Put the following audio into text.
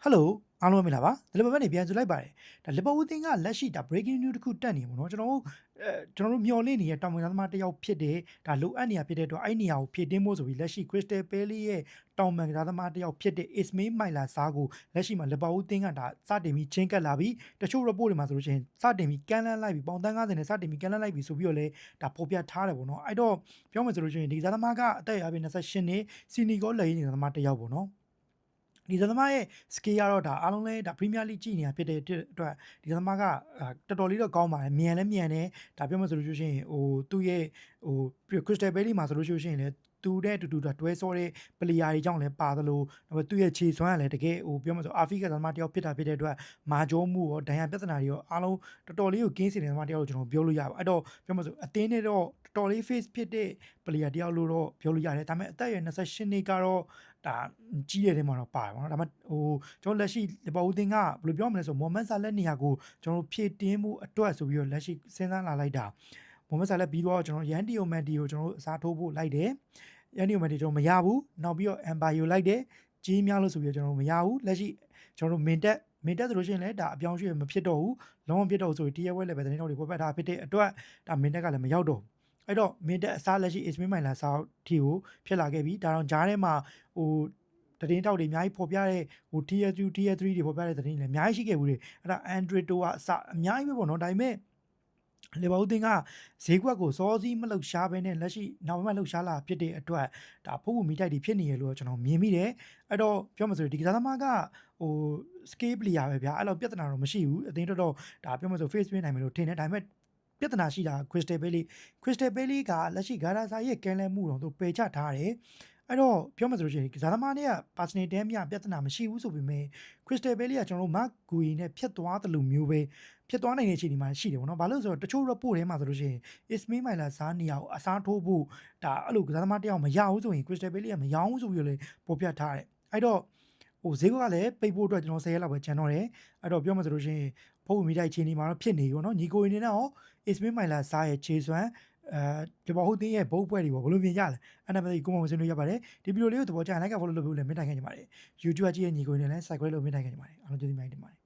ဟယ်လိုအားလုံးပဲမင်္ဂလာပါဒီလိုပဲနေပြန်ကြလိုက်ပါတယ်ဒါလီဗာပူးသင်းကလက်ရှိဒါ breaking news တစ်ခုတက်နေပါတော့ကျွန်တော်တို့မျှော်လင့်နေတဲ့တောင်ဝင်သားသမားတစ်ယောက်ဖြစ်တဲ့ဒါလိုအပ်နေရဖြစ်တဲ့အတွက်အဲ့နေရာကိုဖြည့်တင်းဖို့ဆိုပြီးလက်ရှိ Crystal Palace ရဲ့တောင်ဝင်သားသမားတစ်ယောက်ဖြစ်တဲ့ Ismail Maila Sarr ကိုလက်ရှိမှာလီဗာပူးသင်းကဒါစတင်ပြီးချင်းကပ်လာပြီးတချို့ report တွေမှာဆိုလို့ရှိရင်စတင်ပြီးကန်လန်းလိုက်ပြီးပေါင်တန်း90နဲ့စတင်ပြီးကန်လန်းလိုက်ပြီးဆိုပြီးတော့လဲဒါပေါ်ပြထားတယ်ပေါ့နော်အဲ့တော့ပြောမယ်ဆိုလို့ရှိရင်ဒီသားသမားကအသက်အရွယ်28နှစ်စီနီကောလက်ရင်းနေသားသမားတစ်ယောက်ပေါ့နော်ဒီသမားရဲ့ skill ကတော့ဒါအားလုံးလဲဒါ Premier League ကြည့်နေတာဖြစ်တဲ့အတွက်ဒီသမားကတော်တော်လေးတော့ကောင်းပါတယ်မြန်လဲမြန်တယ်ဒါပြောမှဆိုလို့ရှိရင်သူ့ရဲ့Crystal Palace မှာဆိုလို့ရှိရင်လည်းသူနဲ့တူဒါတွဲစောတဲ့ player တွေကြောင့်လည်းပါသလိုသူ့ရဲ့ခြေစွမ်းကလည်းတကယ်ပြောမှဆိုအာဖရိကသမားတယောက်ဖြစ်တာဖြစ်တဲ့အတွက်မာကျောမှုရောဒဏ်ရာပြဿနာတွေရောအားလုံးတော်တော်လေးကိုကင်းစင်တဲ့သမားတယောက်ကိုကျွန်တော်ပြောလို့ရပါအဲ့တော့ပြောမှဆိုအသင်းနဲ့တော့တော်တော်လေး face ဖြစ်တဲ့ player တယောက်လို့တော့ပြောလို့ရတယ်ဒါပေမဲ့အသက်အရွယ်28နှစ်ကတော့ဒါကြီးတဲ့ထဲမှာတော့ပါတယ်ပေါ့နော်ဒါပေမဲ့ကျွန်တော်လက်ရှိလီဗာပူးသင်းကဘယ်လိုပြောမလဲဆိုမိုဟမက်ဆာလက်နေရာကိုကျွန်တော်ဖြည့်တင်းမှုအတွက်ဆိုပြီးတော့လက်ရှိစဉ်းစားလာလိုက်တာမိုဟမက်ဆာလက်ပြီးတော့ကျွန်တော်ရန်တီယိုမန်တီကိုကျွန်တော်အစားထိုးဖို့လိုက်တယ်ရန်တီယိုမန်တီကျွန်တော်မရဘူးနောက်ပြီးတော့အမ်ဘာယိုလိုက်တယ်ကြီးများလို့ဆိုပြီးတော့ကျွန်တော်မရဘူးလက်ရှိကျွန်တော်မင်တက်ဆိုလို့ရှိရင်လည်းဒါအပြောင်းရွှေ့မဖြစ်တော့ဘူးလုံးဝဖြစ်တော့ဆိုရင်တရားဝဲလည်းပဲတင်းတော်တွေပေါ်ပတ်ထားဖြစ်တဲ့အတွက်ဒါမင်တက်ကလည်းမရောက်တော့အဲ့တော့မင်တက်အစားလက်ရှိ Ismail Maila Sarr တီကိုဖြစ်လာခဲ့ပြီဒါတော့ဂျားထဲမှာသတင်းတောက်တွေအများကြီးပေါ်ပြတဲ့Tier 2 Tier 3တွေပေါ်ပြတဲ့သတင်းတွေလည်းအများကြီးရှိခဲ့ဘူးလေအဲ့ဒါ Andrito ကအစအများကြီးပဲပေါ့နော်ဒါပေမဲ့လီဗာပူးသင်းကဈေးကွက်ကိုစောစီးမလှုပ်ရှားဘဲနဲ့လက်ရှိနောက်မှလှုပ်ရှားလာဖြစ်တဲ့အတွက်ဒါဖုတ်ဖို့မိတိုက်တွေဖြစ်နေရလို့ကျွန်တော်မြင်မိတယ်အဲ့တော့ပြောမှဆိုဒီကစားသမားကscale player ပဲဗျာအဲ့လိုပြဿနာတော့မရှိဘူးအသင်းတော်ဒါပြောမှဆို face ပေးနိုင်မယ်လို့ထင်တယ်ဒါပေမဲ့ပြဿနာရှိတာ Crystal Palace ကလက်ရှိဂါရာဆာရဲ့ကမ်းလှမ်းမှုတော့သူပယ်ချထားတယ်အဲ့တော့ပြောမှဆိုလို့ရှိရင်ကစားသမားတွေက personal တန်းမြပြဿနာမရှိဘူးဆိုပေမဲ့ Crystal Palace ကကျွန်တော်တို့ Mark Gui နဲ့ဖြစ်သွားတယ်လို့မျိုးပဲဖြစ်သွားနိုင်တဲ့အခြေအနေမှာရှိတယ်ပေါ့နော်ဘာလို့ဆိုတော့တချို့ report ထဲမှာဆိုလို့ရှိရင် Ismail Maila Sarr နေရာကိုအစားထိုးဖို့ဒါအဲ့လိုကစားသမားတယောက်မရဘူးဆိုရင် Crystal Palace ကမရောင်းဘူးဆိုပြီးတော့လေပေါ်ပြထားတယ်အဲ့တော့ဈေးကွက်ကလည်းပိတ်ဖို့အတွက်ကျွန်တော်10ရက်လောက်ပဲကျန်တော့တယ်အဲ့တော့ပြောမှဆိုလို့ရှိရင်ဖုတ်မီတိုက်ခြေနေမှာတော့ဖြစ်နေပြီပေါ့နော်ညီကိုအနေနဲ့ရော Ismail Maila Sarr ရဲ့ခြေစွမ်းဒီဘောဟုတ်တင်းရဲ့ဘုတ်ပွဲတွေပေါ့ဘယ်လိုမြင်ကြလဲအဲ့ဒါပဲကိုမဝင်ဆွေးနွေးရပါတယ်ဒီဗီဒီယိုလေးကိုသဘောကျရင် like က follow လုပ်ပြီးလည်းမြင်တိုင်ခဲ့ကြပါတယ် YouTube ကြည့်ရဲ့ညီကိုနေလည်း subscribe လုပ်မြင်တိုင်ခဲ့ကြပါတယ်အားလုံးကျေးဇူးများတင်ပါတယ်